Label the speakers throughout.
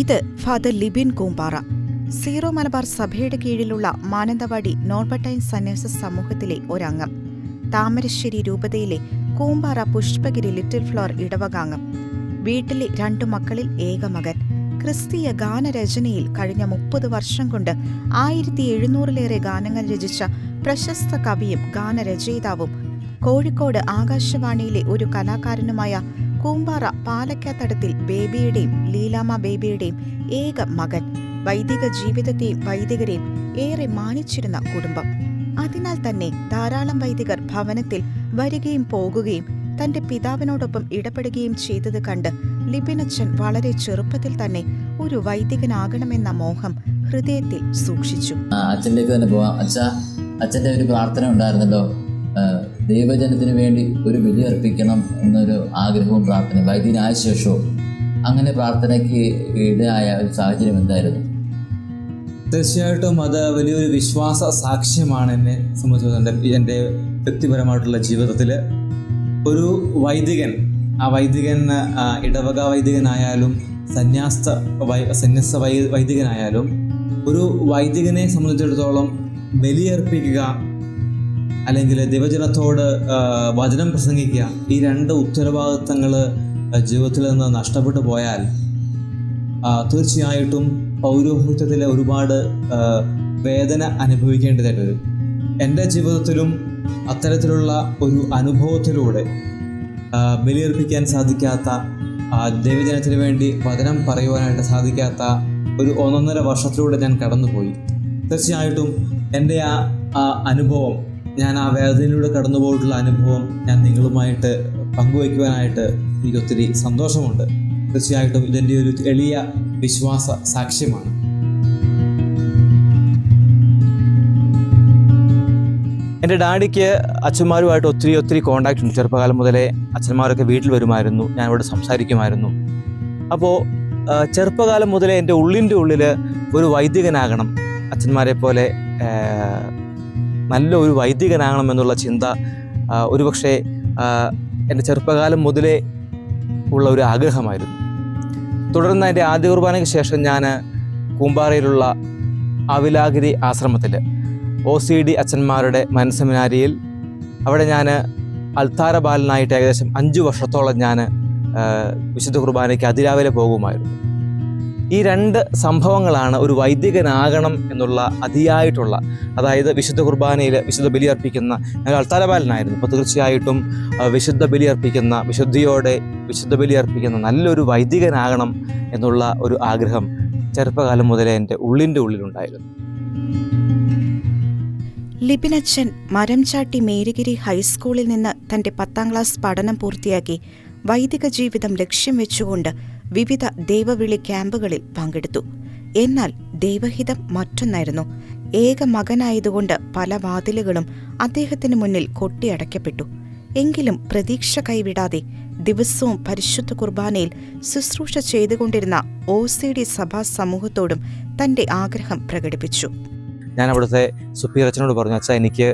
Speaker 1: ഇത് father Libin Koombara. Zero Malabar സഭയുടെ കീഴിലുള്ള മാനന്തവാടി നോർബർട്ടൈൻ സന്യാസ സമൂഹത്തിലെ ഒരംഗം. താമരശ്ശേരി രൂപതയിലെ കൂമ്പാറ പുഷ്പഗിരി ലിറ്റിൽ ഫ്ലവർ ഇടവകാംഗം. വീട്ടിലെ 2 മക്കളിൽ ഏക മകൻ. ക്രിസ്തീയ ഗാനരചനയിൽ കഴിഞ്ഞ 30 വർഷം കൊണ്ട് 1700-ലേറെ ഗാനങ്ങൾ രചിച്ച പ്രശസ്ത കവിയും ഗാനരചയിതാവും കോഴിക്കോട് ആകാശവാണിയിലെ ഒരു കലാകാരനുമായ കൂമ്പാറ പാലക്കാത്തടത്തിൽ ബേബിയുടെയും ലീലാമ്മ ബേബിയുടെയും ഏക മകൻ. വൈദിക ജീവിതത്തെയും വൈദികരെയും ഏറെ മാനിച്ചിരുന്ന കുടുംബം. അതിനാൽ തന്നെ ധാരാളം വൈദികർ ഭവനത്തിൽ വരികയും പോകുകയും തന്റെ പിതാവിനോടൊപ്പം ഇടപെടുകയും ചെയ്തത് കണ്ട് ലിബിനച്ചൻ വളരെ ചെറുപ്പത്തിൽ തന്നെ ഒരു വൈദികനാകണമെന്ന മോഹം ഹൃദയത്തിൽ സൂക്ഷിച്ചു.
Speaker 2: അച്ഛനിലേക്ക് തന്നെ പോവാം. അച്ഛൻ്റെ ഒരു പ്രാർത്ഥന ഉണ്ടായിരുന്നല്ലോ, ദൈവജനത്തിന് വേണ്ടി ഒരു ബലി അർപ്പിക്കണം എന്നൊരു ആഗ്രഹവും പ്രാർത്ഥന വൈദികനായ ശേഷവും. അങ്ങനെ പ്രാർത്ഥനയ്ക്ക് ഇടയായ ഒരു സാഹചര്യം എന്തായിരുന്നു?
Speaker 3: തീർച്ചയായിട്ടും അത് വലിയൊരു വിശ്വാസ സാക്ഷ്യമാണ് എന്നെ സംബന്ധിച്ചിടത്തോളം. എൻ്റെ വ്യക്തിപരമായിട്ടുള്ള ജീവിതത്തിൽ ഒരു വൈദികൻ, ആ വൈദികൻ ഇടവക വൈദികനായാലും സന്യാസ വൈദികനായാലും ഒരു വൈദികനെ സംബന്ധിച്ചിടത്തോളം ബലിയർപ്പിക്കുക അല്ലെങ്കിൽ ദൈവജനത്തോട് വചനം പ്രസംഗിക്കുക, ഈ 2 ഉത്തരവാദിത്തങ്ങൾ ജീവിതത്തിൽ നിന്ന് നഷ്ടപ്പെട്ടു പോയാൽ തീർച്ചയായിട്ടും പൗരോഹിത്യത്തിൽ ഒരുപാട് വേദന അനുഭവിക്കേണ്ടതായിട്ട് വരും. എൻ്റെ ജീവിതത്തിലും അത്തരത്തിലുള്ള ഒരു അനുഭവത്തിലൂടെ ബലിയർപ്പിക്കാൻ സാധിക്കാത്ത, ദൈവജനത്തിന് വേണ്ടി വചനം പറയുവാനായിട്ട് സാധിക്കാത്ത ഒരു 1.5 വർഷത്തിലൂടെ ഞാൻ കടന്നുപോയി. തീർച്ചയായിട്ടും എൻ്റെ ആ അനുഭവം, ഞാൻ ആ വേദനയിലൂടെ കടന്നുപോയിട്ടുള്ള അനുഭവം ഞാൻ നിങ്ങളുമായിട്ട് പങ്കുവയ്ക്കുവാനായിട്ട് എനിക്ക് ഒത്തിരി സന്തോഷമുണ്ട്. തീർച്ചയായിട്ടും ഇതെൻ്റെ ഒരു എളിയ വിശ്വാസ സാക്ഷ്യമാണ്. എൻ്റെ ഡാഡിക്ക് അച്ഛന്മാരുമായിട്ട് ഒത്തിരി കോണ്ടാക്റ്റ് ഉണ്ട്. ചെറുപ്പകാലം മുതലേ അച്ഛന്മാരൊക്കെ വീട്ടിൽ വരുമായിരുന്നു, ഞാൻ ഇവിടെ സംസാരിക്കുമായിരുന്നു. അപ്പോൾ ചെറുപ്പകാലം മുതലേ എൻ്റെ ഉള്ളിൻ്റെ ഉള്ളിൽ ഒരു വൈദികനാകണം, അച്ഛന്മാരെ പോലെ നല്ല ഒരു വൈദികനാകണം എന്നുള്ള ചിന്ത ഒരുപക്ഷെ എൻ്റെ ചെറുപ്പകാലം മുതലേ ഉള്ള ഒരു ആഗ്രഹമായിരുന്നു. തുടർന്ന് എൻ്റെ ആദ്യ കുർബാനയ്ക്ക് ശേഷം ഞാൻ കൂമ്പാറയിലുള്ള അവിലാഗിരി ആശ്രമത്തിൽ OCD അച്ഛന്മാരുടെ മനസ്സെമിനാരിയിൽ അവിടെ ഞാൻ അൾത്താര ബാലനായിട്ട് ഏകദേശം 5 വർഷത്തോളം ഞാൻ വിശുദ്ധ കുർബാനയ്ക്ക് അതിരാവിലെ പോകുമായിരുന്നു. ഈ 2 സംഭവങ്ങളാണ് ഒരു വൈദികനാകണം എന്നുള്ള അതിയായിട്ടുള്ള, അതായത് വിശുദ്ധ കുർബാനയിൽ വിശുദ്ധ ബലി അർപ്പിക്കുന്ന, ഞാൻ അൾത്താര ബാലനായിരുന്നു. അപ്പോൾ തീർച്ചയായിട്ടും വിശുദ്ധ ബലി അർപ്പിക്കുന്ന, വിശുദ്ധിയോടെ വിശുദ്ധ ബലി അർപ്പിക്കുന്ന നല്ലൊരു വൈദികനാകണം എന്നുള്ള ഒരു ആഗ്രഹം ചെറുപ്പകാലം മുതലേ എൻ്റെ ഉള്ളിൻ്റെ ഉള്ളിലുണ്ടായിരുന്നു.
Speaker 1: ലിബിനച്ചൻ മരംചാട്ടി മേരിഗിരി ഹൈസ്കൂളിൽ നിന്ന് തന്റെ 10ാം ക്ലാസ് പഠനം പൂർത്തിയാക്കി വൈദിക ജീവിതം ലക്ഷ്യം വെച്ചുകൊണ്ട് വിവിധ ദൈവവിളി ക്യാമ്പുകളിൽ പങ്കെടുത്തു. എന്നാൽ ദൈവഹിതം മറ്റൊന്നായിരുന്നു. ഏക മകനായതുകൊണ്ട് പല വാതിലുകളും അദ്ദേഹത്തിന് മുന്നിൽ കൊട്ടിയടയ്ക്കപ്പെട്ടു. എങ്കിലും പ്രതീക്ഷ കൈവിടാതെ ദിവസവും പരിശുദ്ധ കുർബാനയിൽ ശുശ്രൂഷ ചെയ്തുകൊണ്ടിരുന്ന OCD സഭാ സമൂഹത്തോടും തന്റെ ആഗ്രഹം പ്രകടിപ്പിച്ചു.
Speaker 3: ഞാൻ അവിടുത്തെ സുപ്പീരിയർ അച്ഛനോട് പറഞ്ഞു, അച്ഛാ എനിക്ക്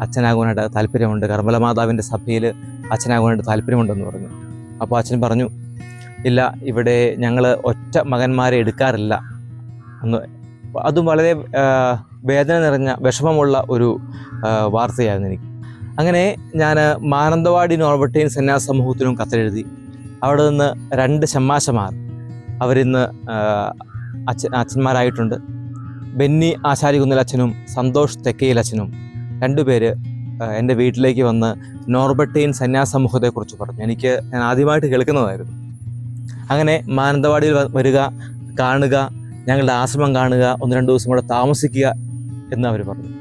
Speaker 3: അച്ഛനാകുവാനായിട്ട് താല്പര്യമുണ്ട്, കർമ്മല മാതാവിൻ്റെ സഭയിൽ അച്ഛനാകുവാനായിട്ട് താല്പര്യമുണ്ടെന്ന് പറഞ്ഞു. അപ്പോൾ അച്ഛൻ പറഞ്ഞു, ഇല്ല, ഇവിടെ ഞങ്ങൾ ഒറ്റ മകന്മാരെ എടുക്കാറില്ല എന്ന്. അതും വളരെ വേദന നിറഞ്ഞ വിഷമമുള്ള ഒരു വാർത്തയായിരുന്നു എനിക്ക്. അങ്ങനെ ഞാൻ മാനന്തവാടി നോർബർട്ടൈൻ സന്യാസ സമൂഹത്തിനും കത്തെഴുതി. അവിടെ നിന്ന് 2 ഷമ്മാശമാർ അവരിന്ന് അച്ഛന്മാരായിട്ടുണ്ട്. ബെന്നി ആശാരികുന്നൽ അച്ഛനും സന്തോഷ് തെക്കയിൽ അച്ഛനും 2 പേര് എൻ്റെ വീട്ടിലേക്ക് വന്ന് നോർബർട്ടൈൻ സന്യാസ സമൂഹത്തെക്കുറിച്ച് പറഞ്ഞു. ഞാൻ ആദ്യമായിട്ട് കേൾക്കുന്നതായിരുന്നു. അങ്ങനെ മാനന്തവാടിയിൽ വരിക, കാണുക, ഞങ്ങളുടെ ആശ്രമം കാണുക, 1-2 ദിവസം കൂടെ താമസിക്കുക എന്ന് അവർ പറഞ്ഞു.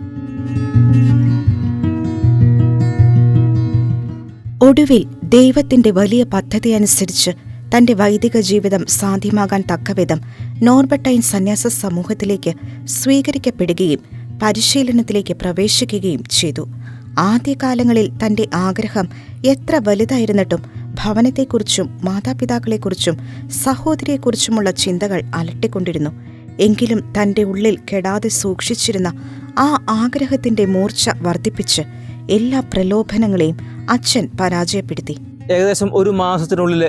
Speaker 1: ഒടുവിൽ ദൈവത്തിന്റെ വലിയ പദ്ധതി അനുസരിച്ച് തന്റെ വൈദിക ജീവിതം സാധ്യമാകാൻ തക്കവിധം നോർബർട്ടൈൻ സന്യാസ സമൂഹത്തിലേക്ക് സ്വീകരിക്കപ്പെടുകയും പരിശീലനത്തിലേക്ക് പ്രവേശിക്കുകയും ചെയ്തു. ആദ്യകാലങ്ങളിൽ തന്റെ ആഗ്രഹം എത്ര വലുതായിരുന്നിട്ടും ഭവനത്തെക്കുറിച്ചും മാതാപിതാക്കളെക്കുറിച്ചും സഹോദരിയെക്കുറിച്ചുമുള്ള ചിന്തകൾ അലട്ടിക്കൊണ്ടിരുന്നു. എങ്കിലും തന്റെ ഉള്ളിൽ കെടാതെ സൂക്ഷിച്ചിരുന്ന ആ ആഗ്രഹത്തിന്റെ മൂർച്ച വർദ്ധിപ്പിച്ച് എല്ലാ പ്രലോഭനങ്ങളെയും അച്ഛൻ പരാജയപ്പെടുത്തി.
Speaker 3: ഏകദേശം 1 മാസത്തിനുള്ളിൽ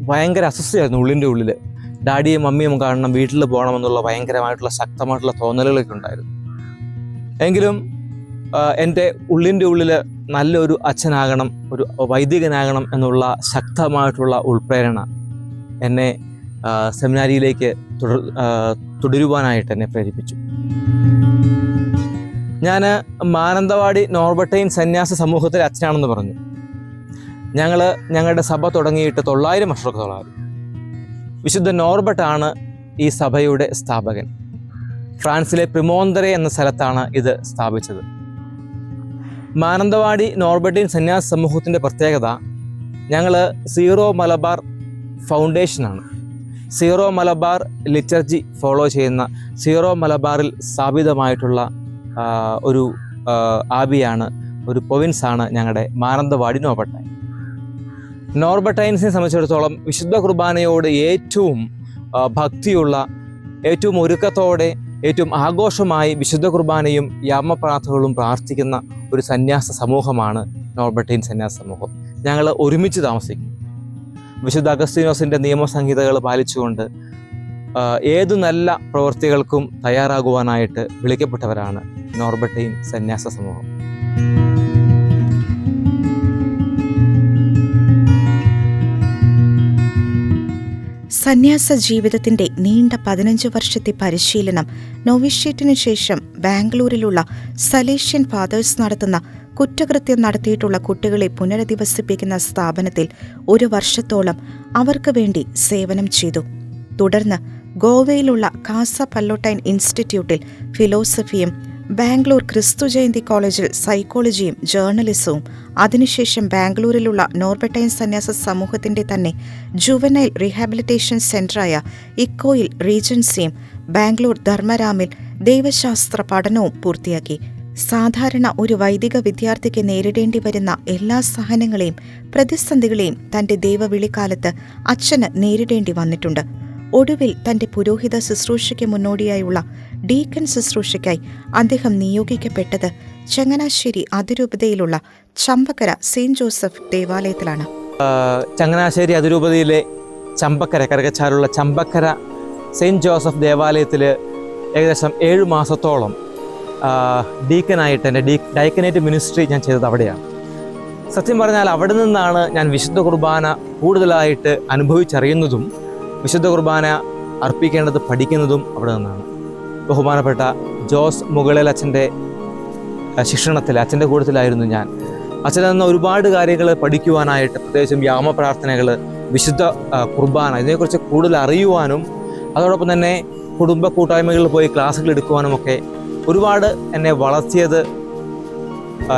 Speaker 3: ഭയങ്കര അസ്വസ്ഥയായിരുന്നു ഉള്ളിൻ്റെ ഉള്ളിൽ. ഡാഡിയും മമ്മിയും കാണണം, വീട്ടിൽ പോകണമെന്നുള്ള ഭയങ്കരമായിട്ടുള്ള ശക്തമായിട്ടുള്ള തോന്നലുകളൊക്കെ ഉണ്ടായിരുന്നു. എങ്കിലും എൻ്റെ ഉള്ളിൻ്റെ ഉള്ളിൽ നല്ലൊരു അച്ഛനാകണം, ഒരു വൈദികനാകണം എന്നുള്ള ശക്തമായിട്ടുള്ള ഉൾപ്രേരണ എന്നെ സെമിനാരിയിലേക്ക് തുടരുവാനായിട്ട് എന്നെ പ്രേരിപ്പിച്ചു. ഞാൻ മാനന്തവാടി നോർബർട്ടൈൻ സന്യാസ സമൂഹത്തിലെ അച്ഛനാണെന്ന് പറഞ്ഞു. ഞങ്ങളുടെ സഭ തുടങ്ങിയിട്ട് 900 വർഷത്തോളമായി. വിശുദ്ധ നോർബർട്ടാണ് ഈ സഭയുടെ സ്ഥാപകൻ. ഫ്രാൻസിലെ പ്രിമോന്തറെ എന്ന സ്ഥലത്താണ് ഇത് സ്ഥാപിച്ചത്. മാനന്തവാടി നോർബർട്ടൈൻ സന്യാസ സമൂഹത്തിൻ്റെ പ്രത്യേകത, ഞങ്ങൾ സീറോ മലബാർ ഫൗണ്ടേഷനാണ്. സീറോ മലബാർ ലിറ്റർജി ഫോളോ ചെയ്യുന്ന, സീറോ മലബാറിൽ സ്ഥാപിതമായിട്ടുള്ള ഒരു ആബിയാണ്, ഒരു പ്രൊവിൻസാണ് ഞങ്ങളുടെ മാനന്തവാടി നോർബർട്ടൈൻ. നോർബർട്ടൈൻസിനെ സംബന്ധിച്ചിടത്തോളം വിശുദ്ധ കുർബാനയോട് ഏറ്റവും ഭക്തിയുള്ള, ഏറ്റവും ഒരുക്കത്തോടെ, ഏറ്റവും ആഘോഷമായി വിശുദ്ധ കുർബാനയും യാമപ്രാർത്ഥനകളും പ്രാർത്ഥിക്കുന്ന ഒരു സന്യാസ സമൂഹമാണ് നോർബർട്ടൈൻ സന്യാസ സമൂഹം. ഞങ്ങൾ ഒരുമിച്ച് താമസിക്കും. വിശുദ്ധ അഗസ്തീനോസിൻ്റെ നിയമസംഹിതകൾ പാലിച്ചുകൊണ്ട് ഏതു നല്ല പ്രവൃത്തികൾക്കും തയ്യാറാകുവാനായിട്ട് വിളിക്കപ്പെട്ടവരാണ് നോർബർട്ടൈൻ സന്യാസ സമൂഹം.
Speaker 1: സന്യാസ ജീവിതത്തിന്റെ നീണ്ട 15 വർഷത്തെ പരിശീലനം, നോവിഷ്യേറ്റിനു ശേഷം ബാംഗ്ലൂരിലുള്ള സലേഷ്യൻ ഫാദേഴ്സ് നടത്തുന്ന കുറ്റകൃത്യം നടത്തിയിട്ടുള്ള കുട്ടികളെ പുനരധിവസിപ്പിക്കുന്ന സ്ഥാപനത്തിൽ 1 വർഷത്തോളം അവർക്ക് വേണ്ടി സേവനം ചെയ്തു. തുടർന്ന് ഗോവയിലുള്ള കാസ പല്ലോട്ടൈൻ ഇൻസ്റ്റിറ്റ്യൂട്ടിൽ ഫിലോസഫിയും, ബാംഗ്ലൂർ ക്രിസ്തു ജയന്തി കോളേജിൽ സൈക്കോളജിയും ജേർണലിസവും, അതിനുശേഷം ബാംഗ്ലൂരിലുള്ള നോർബർട്ടൈൻ സന്യാസ സമൂഹത്തിന്റെ തന്നെ ജുവനൈൽ റീഹാബിലിറ്റേഷൻ സെന്ററായ ഇക്കോയിൽ റീജൻസിയും, ബാംഗ്ലൂർ ധർമ്മരാമിൽ ദൈവശാസ്ത്ര പഠനവും പൂർത്തിയാക്കി. സാധാരണ ഒരു വൈദിക വിദ്യാർത്ഥിക്ക് നേരിടേണ്ടി വരുന്ന എല്ലാ സഹനങ്ങളെയും പ്രതിസന്ധികളെയും തന്റെ ദൈവവിളിക്കാലത്ത് അച്ഛന് നേരിടേണ്ടി വന്നിട്ടുണ്ട്. ഒടുവിൽ തന്റെ പുരോഹിത ശുശ്രൂഷയ്ക്ക് മുന്നോടിയായുള്ള ഡീക്കൻ ശുശ്രൂഷയ്ക്കായി അദ്ദേഹം നിയോഗിക്കപ്പെട്ടത് ചങ്ങനാശ്ശേരി അതിരൂപതയിലുള്ള ചമ്പക്കര സെയിന്റ് ജോസഫ് ദേവാലയത്തിലാണ്.
Speaker 3: ചങ്ങനാശ്ശേരി അതിരൂപതയിലെ ചമ്പക്കര, കരകച്ചാലുള്ള ചമ്പക്കര സെയിന്റ് ജോസഫ് ദേവാലയത്തിൽ ഏകദേശം 7 മാസത്തോളം ഡീക്കനായിട്ട് എൻ്റെ ഡൈക്കനേറ്റ് മിനിസ്ട്രി ഞാൻ ചെയ്തത് അവിടെയാണ്. സത്യം പറഞ്ഞാൽ അവിടെ നിന്നാണ് ഞാൻ വിശുദ്ധ കുർബാന കൂടുതലായിട്ട് അനുഭവിച്ചറിയുന്നതും വിശുദ്ധ കുർബാന അർപ്പിക്കേണ്ടത് പഠിക്കുന്നതും അവിടെ നിന്നാണ്. ബഹുമാനപ്പെട്ട ജോസ് മുകളിൽ അച്ഛൻ്റെ ശിക്ഷണത്തിൽ, അച്ഛൻ്റെ കൂട്ടത്തിലായിരുന്നു ഞാൻ. അച്ഛനിൽ നിന്ന് ഒരുപാട് കാര്യങ്ങൾ പഠിക്കുവാനായിട്ട്, പ്രത്യേകിച്ചും യാമപ്രാർത്ഥനകൾ, വിശുദ്ധ കുർബാന, ഇതിനെക്കുറിച്ച് കൂടുതൽ അറിയുവാനും അതോടൊപ്പം തന്നെ കുടുംബ കൂട്ടായ്മകളിൽ പോയി ക്ലാസ്സുകൾ എടുക്കുവാനുമൊക്കെ ഒരുപാട് എന്നെ വളർത്തിയത്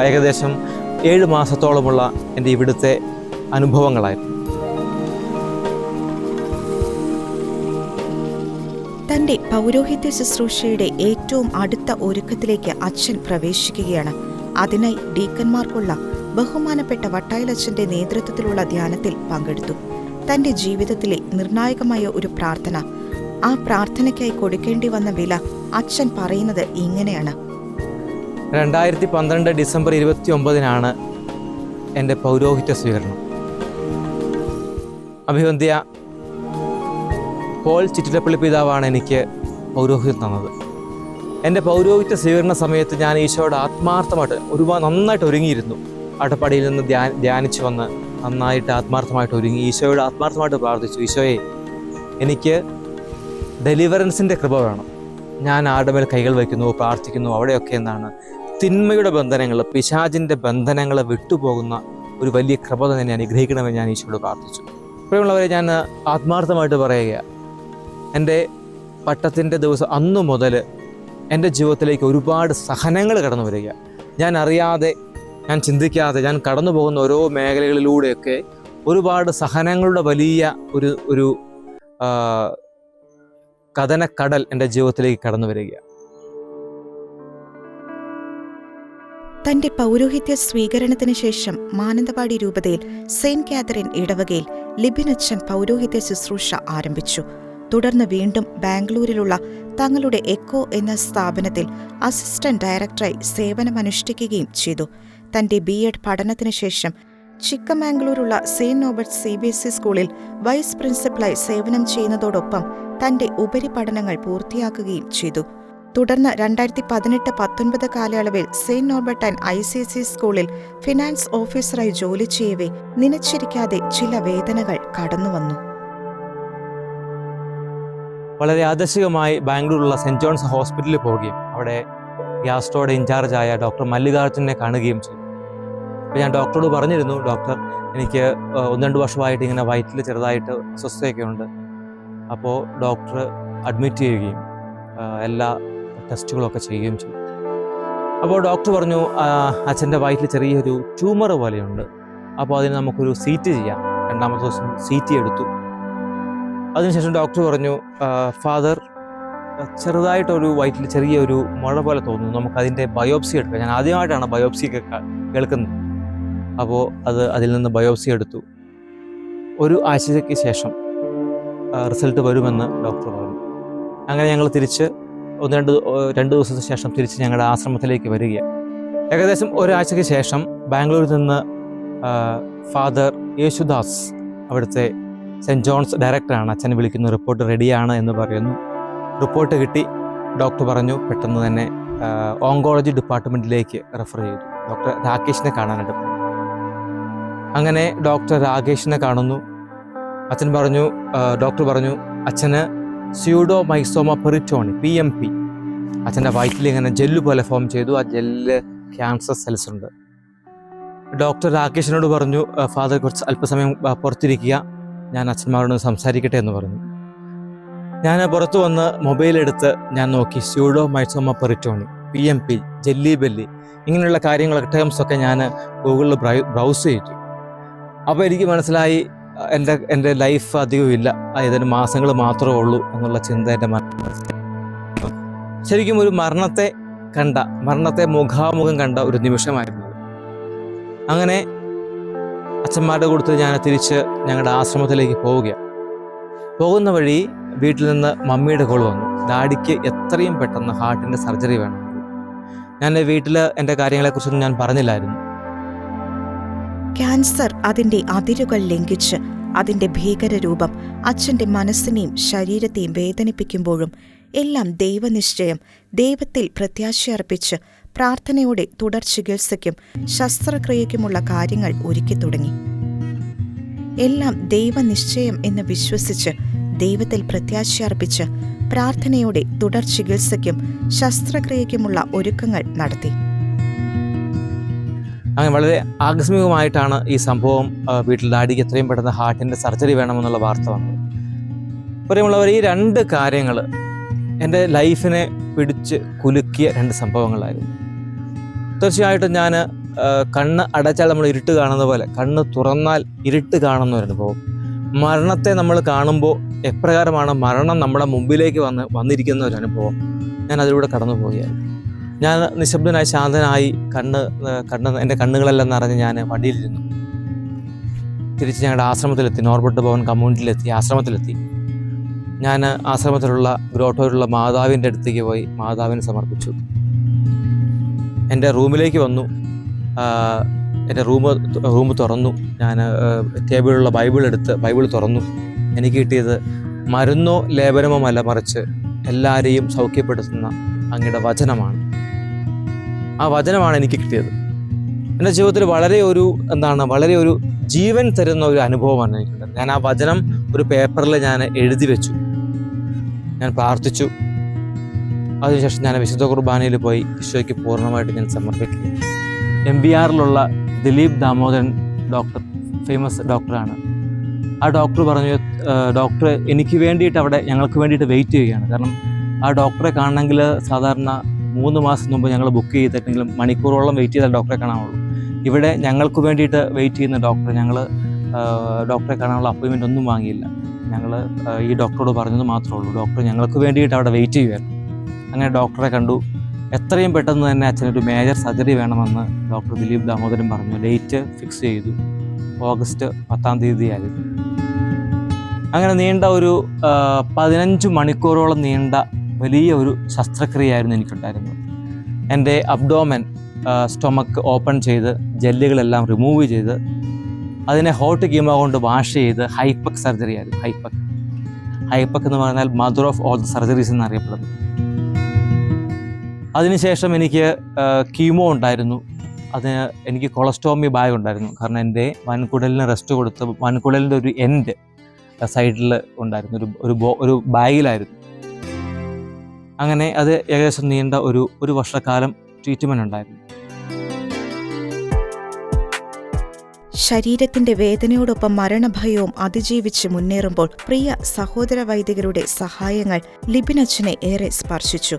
Speaker 3: ഏകദേശം 7 മാസത്തോളമുള്ള എൻ്റെ ഇവിടുത്തെ അനുഭവങ്ങളായിരുന്നു.
Speaker 1: തന്റെ പൗരോഹിത്യ ശുശ്രൂഷയുടെ ഏറ്റവും അടുത്ത ഒരുക്കത്തിലേക്ക് അച്ഛൻ പ്രവേശിക്കുകയാണ്. അതിനായി ഡീക്കന്മാർക്കുള്ള ബഹുമാനപ്പെട്ട വട്ടായിലച്ഛന്റെ നേതൃത്വത്തിലുള്ള ധ്യാനത്തിൽ പങ്കെടുത്തു. തന്റെ ജീവിതത്തിലെ നിർണായകമായ ഒരു പ്രാർത്ഥന, ആ പ്രാർത്ഥനയ്ക്കായി കൊടുക്കേണ്ടി വന്ന വില അച്ഛൻ പറയുന്നത് ഇങ്ങനെയാണ്.
Speaker 3: 2012 ഡിസംബർ 29 എൻ്റെ പൗരോഹിത്യ സ്വീകരണം. അഭിവന്ദ്യ പോൾ ചിറ്റിലപ്പള്ളി പിതാവാണ് എനിക്ക് പൗരോഹിത്യം തന്നത്. എൻ്റെ പൗരോഹിത്യ സ്വീകരണ സമയത്ത് ഞാൻ ഈശോയുടെ ആത്മാർത്ഥമായിട്ട് നന്നായിട്ട് ഒരുങ്ങിയിരുന്നു. അട്ടപ്പാടിയിൽ നിന്ന് ധ്യാനിച്ചു വന്ന് നന്നായിട്ട് ആത്മാർത്ഥമായിട്ട് ഒരുങ്ങി ഈശോയോട് ആത്മാർത്ഥമായിട്ട് പ്രാർത്ഥിച്ചു. ഈശോയെ, എനിക്ക് ഡെലിവറൻസിൻ്റെ കൃപ വേണം. ഞാൻ ആരുടെ മേൽ കൈകൾ വയ്ക്കുന്നു, പ്രാർത്ഥിക്കുന്നു, അവിടെയൊക്കെ എന്താണ് തിന്മയുടെ ബന്ധനങ്ങൾ, പിശാചിൻ്റെ ബന്ധനങ്ങൾ വിട്ടുപോകുന്ന ഒരു വലിയ കൃപ തന്നെ അനുഗ്രഹിക്കണമെന്ന് ഞാൻ ഈശോയോട് പ്രാർത്ഥിച്ചു. ഇപ്പോഴുള്ളവരെ ഞാൻ ആത്മാർത്ഥമായിട്ട് പറയുക, എൻ്റെ പട്ടത്തിൻ്റെ ദിവസം അന്നു മുതൽ എൻ്റെ ജീവിതത്തിലേക്ക് ഒരുപാട് സഹനങ്ങൾ കടന്നു വരിക. ഞാൻ അറിയാതെ, ഞാൻ ചിന്തിക്കാതെ ഞാൻ കടന്നു പോകുന്ന ഓരോ മേഖലകളിലൂടെയൊക്കെ ഒരുപാട് സഹനങ്ങളുടെ വലിയ ഒരു കഥനക്കടൽ എൻ്റെ ജീവിതത്തിലേക്ക് കടന്നു വരിക.
Speaker 1: തന്റെ പൗരോഹിത്യ സ്വീകരണത്തിന് ശേഷം മാനന്തവാടി രൂപതയിൽ സെയിന്റ് കാതറിൻ ഇടവകയിൽ ലിബിനച്ചൻ പൗരോഹിത്യ ശുശ്രൂഷ ആരംഭിച്ചു. തുടർന്ന് വീണ്ടും ബാംഗ്ലൂരിലുള്ള തങ്ങളുടെ എക്കോ എന്ന സ്ഥാപനത്തിൽ അസിസ്റ്റന്റ് ഡയറക്ടറായി സേവനമനുഷ്ഠിക്കുകയും ചെയ്തു. തന്റെ B.Ed പഠനത്തിന് ശേഷം ചിക്കമാംഗ്ലൂരുള്ള സെയിന്റ് നോബർട്ട്സ് CBSE സ്കൂളിൽ വൈസ് പ്രിൻസിപ്പലായി സേവനം ചെയ്യുന്നതോടൊപ്പം തന്റെ ഉപരിപഠനങ്ങൾ പൂർത്തിയാക്കുകയും ചെയ്തു. തുടർന്ന് 2018-19 കാലയളവിൽ സെയിന്റ് നോർബർട്ടൈൻ ICSE സ്കൂളിൽ ഫിനാൻസ് ഓഫീസറായി ജോലി ചെയ്യവേ നനച്ചിരിക്കാതെ ചില വേദനകൾ കടന്നുവന്നു.
Speaker 3: വളരെ യാദൃശ്ചികമായി ബാംഗ്ലൂരിലുള്ള സെൻറ് ജോൺസ് ഹോസ്പിറ്റലിൽ പോവുകയും അവിടെ ഗ്യാസ്ട്രോയുടെ ഇൻചാർജായ ഡോക്ടർ മല്ലികാർജുനെ കാണുകയും ചെയ്തു. അപ്പോൾ ഞാൻ ഡോക്ടറോട് പറഞ്ഞിരുന്നു, ഡോക്ടർ എനിക്ക് 1-2 വർഷമായിട്ട് ഇങ്ങനെ വയറ്റിൽ ചെറുതായിട്ട് അസ്വസ്ഥയൊക്കെ ഉണ്ട്. അപ്പോൾ ഡോക്ടർ അഡ്മിറ്റ് ചെയ്യുകയും എല്ലാ ടെസ്റ്റുകളൊക്കെ ചെയ്യുകയും ചെയ്തു. അപ്പോൾ ഡോക്ടർ പറഞ്ഞു, അച്ഛൻ്റെ വയറ്റിൽ ചെറിയൊരു ട്യൂമർ പോലെയുണ്ട്, അപ്പോൾ അതിന് നമുക്കൊരു CT ചെയ്യാം. 2ാമത്തെ ദിവസം CT എടുത്തു. അതിനുശേഷം ഡോക്ടർ പറഞ്ഞു, ഫാദർ ചെറുതായിട്ടൊരു വയറ്റിൽ ചെറിയൊരു മുഴ പോലെ തോന്നുന്നു, നമുക്കതിൻ്റെ ബയോപ്സി എടുക്കാം. ഞാൻ ആദ്യമായിട്ടാണ് ബയോപ്സി കേൾക്കുന്നത്. അപ്പോൾ അതിൽ നിന്ന് ബയോപ്സി എടുത്തു. 1 ആഴ്ചയ്ക്ക് ശേഷം റിസൾട്ട് വരുമെന്ന് ഡോക്ടർ പറഞ്ഞു. അങ്ങനെ ഞങ്ങൾ തിരിച്ച് 2 ദിവസത്തിന് ശേഷം തിരിച്ച് ഞങ്ങളുടെ ആശ്രമത്തിലേക്ക് വരികയാണ്. ഏകദേശം 1 ആഴ്ചയ്ക്ക് ശേഷം ബാംഗ്ലൂരിൽ നിന്ന് ഫാദർ യേശുദാസ്, അവിടുത്തെ സെൻറ് ജോൺസ് ഡയറക്ടറാണ്, അച്ഛനെ വിളിക്കുന്നു, റിപ്പോർട്ട് റെഡിയാണ് എന്ന് പറയുന്നു. റിപ്പോർട്ട് കിട്ടി. ഡോക്ടർ പറഞ്ഞു പെട്ടെന്ന് തന്നെ ഓങ്കോളജി ഡിപ്പാർട്ട്മെൻറ്റിലേക്ക് റെഫർ ചെയ്തു. ഡോക്ടർ രാകേഷിനെ കാണാനായിട്ട് പോയി. അങ്ങനെ ഡോക്ടർ രാകേഷിനെ കാണുന്നു. ഡോക്ടർ പറഞ്ഞു അച്ഛന് സ്യൂഡോമൈസോമ പെറിറ്റോണി PMP, അച്ഛൻ്റെ വയറ്റിൽ ഇങ്ങനെ ജെല്ല് പോലെ ഫോം ചെയ്തു. ആ ജെല്ല് ക്യാൻസർ സെൽസ് ഉണ്ട്. ഡോക്ടർ രാകേഷിനോട് പറഞ്ഞു, ഫാദർ കുറച്ച് അല്പസമയം പുറത്തിരിക്കുക, ഞാൻ അച്ഛന്മാരോട് സംസാരിക്കട്ടെ എന്ന് പറഞ്ഞു. ഞാൻ പുറത്തു വന്ന് മൊബൈലെടുത്ത് ഞാൻ നോക്കി, സ്യൂഡോമൈസോമ പെറിറ്റോണി, PMP, ജെല്ലി ബെല്ലി, ഇങ്ങനെയുള്ള കാര്യങ്ങളൊക്കെ ടേംസൊക്കെ ഞാൻ ഗൂഗിളിൽ ബ്രൗസ് ചെയ്തു. അപ്പോൾ എനിക്ക് മനസ്സിലായി എൻ്റെ ലൈഫ് അധികമില്ല, ഏതാനും മാസങ്ങൾ മാത്രമേ ഉള്ളൂ എന്നുള്ള ചിന്ത എൻ്റെ മനസ്സിൽ. ശരിക്കും ഒരു മരണത്തെ മുഖാമുഖം കണ്ട ഒരു നിമിഷമായിരുന്നു. അങ്ങനെ അച്ഛന്മാരുടെ കൂട്ടത്തിൽ ഞാൻ തിരിച്ച് ഞങ്ങളുടെ ആശ്രമത്തിലേക്ക് പോകുന്ന വഴി വീട്ടിൽ നിന്ന് മമ്മിയുടെ കോൾ വന്നു. ഡാഡിക്ക് എത്രയും പെട്ടെന്ന് ഹാർട്ടിൻ്റെ സർജറി വേണം. ഞാൻ വീട്ടിൽ എൻ്റെ കാര്യങ്ങളെക്കുറിച്ചൊന്നും ഞാൻ പറഞ്ഞില്ലായിരുന്നു.
Speaker 1: ക്യാൻസർ അതിന്റെ അതിരുകൾ ലംഘിച്ച് അതിന്റെ ഭീകരരൂപം അച്ഛന്റെ മനസ്സിനെയും ശരീരത്തെയും വേദനിപ്പിക്കുമ്പോഴും എല്ലാം ദൈവനിശ്ചയം, ദൈവത്തിൽ പ്രത്യാശയർപ്പിച്ച് പ്രാർത്ഥനയോടെ തുടർ ചികിത്സയ്ക്കും ശസ്ത്രക്രിയയ്ക്കുമുള്ള കാര്യങ്ങൾ ഒരുക്കി തുടങ്ങി. എല്ലാം ദൈവനിശ്ചയം എന്ന് വിശ്വസിച്ച് ദൈവത്തിൽ പ്രത്യാശയർപ്പിച്ച് പ്രാർത്ഥനയോടെ തുടർ ചികിത്സയ്ക്കും ശസ്ത്രക്രിയയ്ക്കുമുള്ള ഒരുക്കങ്ങൾ നടത്തി.
Speaker 3: അങ്ങനെ വളരെ ആകസ്മികമായിട്ടാണ് ഈ സംഭവം. വീട്ടിൽ ഡാഡിക്ക് എത്രയും പെട്ടെന്ന് ഹാർട്ടിൻ്റെ സർജറി വേണമെന്നുള്ള വാർത്ത വന്നത്. പ്രിയമുള്ളവർ, ഈ 2 കാര്യങ്ങൾ എൻ്റെ ലൈഫിനെ പിടിച്ച് കുലുക്കിയ 2 സംഭവങ്ങളായിരുന്നു. തീർച്ചയായിട്ടും ഞാൻ കണ്ണ് അടച്ചാൽ നമ്മൾ ഇരുട്ട് കാണുന്ന പോലെ കണ്ണ് തുറന്നാൽ ഇരുട്ട് കാണുന്ന ഒരു അനുഭവം. മരണത്തെ നമ്മൾ കാണുമ്പോൾ എപ്രകാരമാണ് മരണം നമ്മുടെ മുമ്പിലേക്ക് വന്നിരിക്കുന്ന ഒരു അനുഭവം, ഞാൻ അതിലൂടെ കടന്നു പോവുകയായിരുന്നു. ഞാൻ നിശബ്ദനായി ശാന്തനായി എൻ്റെ കണ്ണുകളെല്ലാം നിറഞ്ഞ് ഞാൻ വണ്ടിയിലിരുന്നു. തിരിച്ച് ഞങ്ങളുടെ ആശ്രമത്തിലെത്തി, നോർബർട്ട് ഭവൻ കമ്മ്യൂണിറ്റിയിലെത്തി, ആശ്രമത്തിലെത്തി. ഞാൻ ആശ്രമത്തിലുള്ള ഗ്രോട്ടോയിലുള്ള മാതാവിൻ്റെ അടുത്തേക്ക് പോയി മാതാവിനെ സമർപ്പിച്ചു. എൻ്റെ റൂമിലേക്ക് വന്നു. എൻ്റെ റൂം തുറന്നു. ഞാൻ ടേബിളിലുള്ള ബൈബിൾ തുറന്നു. എനിക്ക് കിട്ടിയത് മരുന്നോ ലേപനമോ അല്ല, മറിച്ച് എല്ലാവരെയും സൗഖ്യപ്പെടുത്തുന്ന അങ്ങയുടെ വചനമാണ്. ആ വചനമാണ് എനിക്ക് കിട്ടിയത്. എൻ്റെ ജീവിതത്തിൽ വളരെ ഒരു ജീവൻ തരുന്ന ഒരു അനുഭവമാണ് എനിക്കുള്ളത്. ഞാൻ ആ വചനം ഒരു പേപ്പറിൽ ഞാൻ എഴുതി വെച്ചു. ഞാൻ പ്രാർത്ഥിച്ചു. അതിനുശേഷം ഞാൻ വിശുദ്ധ കുർബാനയിൽ പോയി ഈശോയ്ക്ക് പൂർണ്ണമായിട്ട് ഞാൻ സമർപ്പിക്കുക. MBRലുള്ള ദിലീപ് ദാമോദരൻ ഡോക്ടർ, ഫേമസ് ഡോക്ടറാണ്. ആ ഡോക്ടർ പറഞ്ഞു, ഡോക്ടർ എനിക്ക് വേണ്ടിയിട്ട് ഞങ്ങൾക്ക് വേണ്ടിയിട്ട് വെയിറ്റ് ചെയ്യുകയാണ്. കാരണം ആ ഡോക്ടറെ കാണണമെങ്കിൽ സാധാരണ 3 മാസം മുമ്പ് ഞങ്ങൾ ബുക്ക് ചെയ്തിട്ടെങ്കിലും മണിക്കൂറോളം വെയിറ്റ് ചെയ്താൽ ഡോക്ടറെ കാണാനുള്ളൂ. ഇവിടെ ഞങ്ങൾക്ക് വേണ്ടിയിട്ട് വെയിറ്റ് ചെയ്യുന്ന ഞങ്ങൾ ഡോക്ടറെ കാണാനുള്ള അപ്പോയിൻമെൻ്റ് ഒന്നും വാങ്ങിയില്ല. ഞങ്ങൾ ഈ ഡോക്ടറോട് പറഞ്ഞത് മാത്രമേ ഉള്ളൂ. ഡോക്ടർ ഞങ്ങൾക്ക് വേണ്ടിയിട്ട് അവിടെ വെയിറ്റ് ചെയ്യുമായിരുന്നു. അങ്ങനെ ഡോക്ടറെ കണ്ടു. എത്രയും പെട്ടെന്ന് തന്നെ അച്ഛനൊരു മേജർ സർജറി വേണമെന്ന് ഡോക്ടർ ദിലീപ് ദാമോദരൻ പറഞ്ഞു. ഡേറ്റ് ഫിക്സ് ചെയ്തു. ഓഗസ്റ്റ് 10-ാം തീയതിയായിരുന്നു. അങ്ങനെ നീണ്ട ഒരു 15 മണിക്കൂറോളം നീണ്ട വലിയ ഒരു ശസ്ത്രക്രിയയായിരുന്നു എനിക്കുണ്ടായിരുന്നത്. എൻ്റെ അബ്ഡോമൻ, സ്റ്റൊമക്ക് ഓപ്പൺ ചെയ്ത് ജെല്ലുകളെല്ലാം റിമൂവ് ചെയ്ത് അതിനെ ഹോട്ട് കീമോ കൊണ്ട് വാഷ് ചെയ്ത് ഹൈപ്പക് സർജറി ആയിരുന്നു. ഹൈപ്പക് എന്ന് പറഞ്ഞാൽ mother of all the surgeries എന്നറിയപ്പെടുന്നു. അതിനുശേഷം എനിക്ക് കീമോ ഉണ്ടായിരുന്നു. അതിന് എനിക്ക് കൊളസ്ട്രോമി ബാഗ് ഉണ്ടായിരുന്നു. കാരണം എൻ്റെ വൻകുടലിന് റെസ്റ്റ് കൊടുത്ത് വൻകുടലിൻ്റെ ഒരു എൻഡ് സൈഡിൽ ഉണ്ടായിരുന്നു, ഒരു ബാഗിലായിരുന്നു. അങ്ങനെ അത് ഏകദേശം നീണ്ട ഒരു വർഷക്കാലം ട്രീറ്റ്മെൻറ്റ് ഉണ്ടായിരുന്നു.
Speaker 1: ശരീരത്തിന്റെ വേദനയോടൊപ്പം മരണഭയവും അതിജീവിച്ച് മുന്നേറുമ്പോൾ പ്രിയ സഹോദര വൈദികരുടെ സഹായങ്ങൾ ലിബിനച്ചനെ ഏറെ സ്പർശിച്ചു.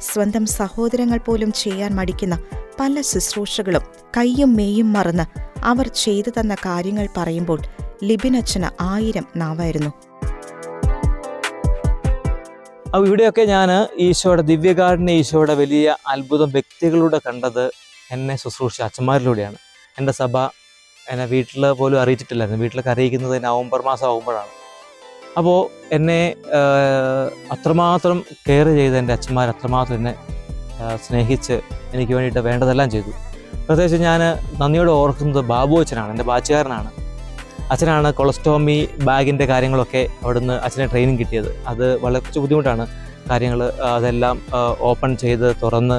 Speaker 1: സ്വന്തം സഹോദരങ്ങൾ പോലും ചെയ്യാൻ മടിക്കുന്ന പല ശുശ്രൂഷകളും കയ്യും മേയും മറന്ന് അവർ ചെയ്തു തന്ന കാര്യങ്ങൾ പറയുമ്പോൾ ലിബിനച്ചന് 1000 നാവായിരുന്നു.
Speaker 3: ഇവിടെയൊക്കെ ഞാൻ ഈശോയുടെ ദിവ്യകാരുണ്യ, ഈശോയുടെ വലിയ അത്ഭുതം വ്യക്തികളിലൂടെ കണ്ടത് എന്നെ ശുശ്രൂഷിച്ച അച്ഛന്മാരിലൂടെയാണ്. എൻ്റെ സഭ എന്നെ വീട്ടിൽ പോലും അറിയിച്ചിട്ടില്ലായിരുന്നു. വീട്ടിലൊക്കെ അറിയിക്കുന്നത് നവംബർ മാസം ആകുമ്പോഴാണ്. അപ്പോൾ എന്നെ അത്രമാത്രം കെയർ ചെയ്ത് എൻ്റെ അച്ഛന്മാർ അത്രമാത്രം എന്നെ സ്നേഹിച്ച് എനിക്ക് വേണ്ടിയിട്ട് വേണ്ടതെല്ലാം ചെയ്തു. പ്രത്യേകിച്ച് ഞാൻ നന്ദിയോടെ ഓർക്കുന്നത് ബാബു അച്ഛനാണ്, എൻ്റെ ബാച്ചുകാരനാണ്. അച്ഛനാണ് കൊളസ്ട്രോമി ബാഗിൻ്റെ കാര്യങ്ങളൊക്കെ അവിടുന്ന് അച്ഛനെ ട്രെയിനിങ് കിട്ടിയത്. അത് വളരെ കുറച്ച് ബുദ്ധിമുട്ടാണ് കാര്യങ്ങൾ. അതെല്ലാം ഓപ്പൺ ചെയ്ത് തുറന്ന്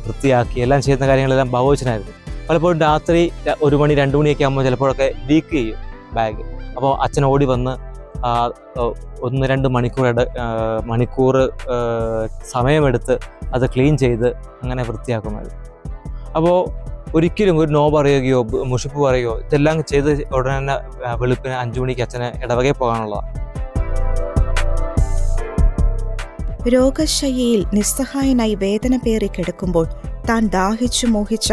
Speaker 3: വൃത്തിയാക്കി എല്ലാം ചെയ്യുന്ന കാര്യങ്ങളെല്ലാം ബാബു അച്ഛനായിരുന്നു. പലപ്പോഴും രാത്രി 1 മണി 2 മണിയൊക്കെ ആകുമ്പോൾ ചിലപ്പോഴൊക്കെ ലീക്ക് ചെയ്യും ബാഗ്. അപ്പോൾ അച്ഛൻ ഓടി വന്ന് 1-2 മണിക്കൂർ സമയമെടുത്ത് അത് ക്ലീൻ ചെയ്ത് അങ്ങനെ വൃത്തിയാക്കുമായിരുന്നു. അപ്പോൾ ഒരിക്കലും ഒരു നോ പറയുകയോ മുഷിപ്പ് പറയുകയോ ഇതെല്ലാം ചെയ്ത് ഉടനെ തന്നെ വെളുപ്പിന് 5 മണിക്ക് അച്ഛന് ഇടവകയിൽ പോകാനുള്ളതാണ്.
Speaker 1: രോഗശയ്യയിൽ നിസ്സഹായനായി വേദന പേറി കിടക്കുമ്പോൾ താൻ ദാഹിച്ചു മോഹിച്ച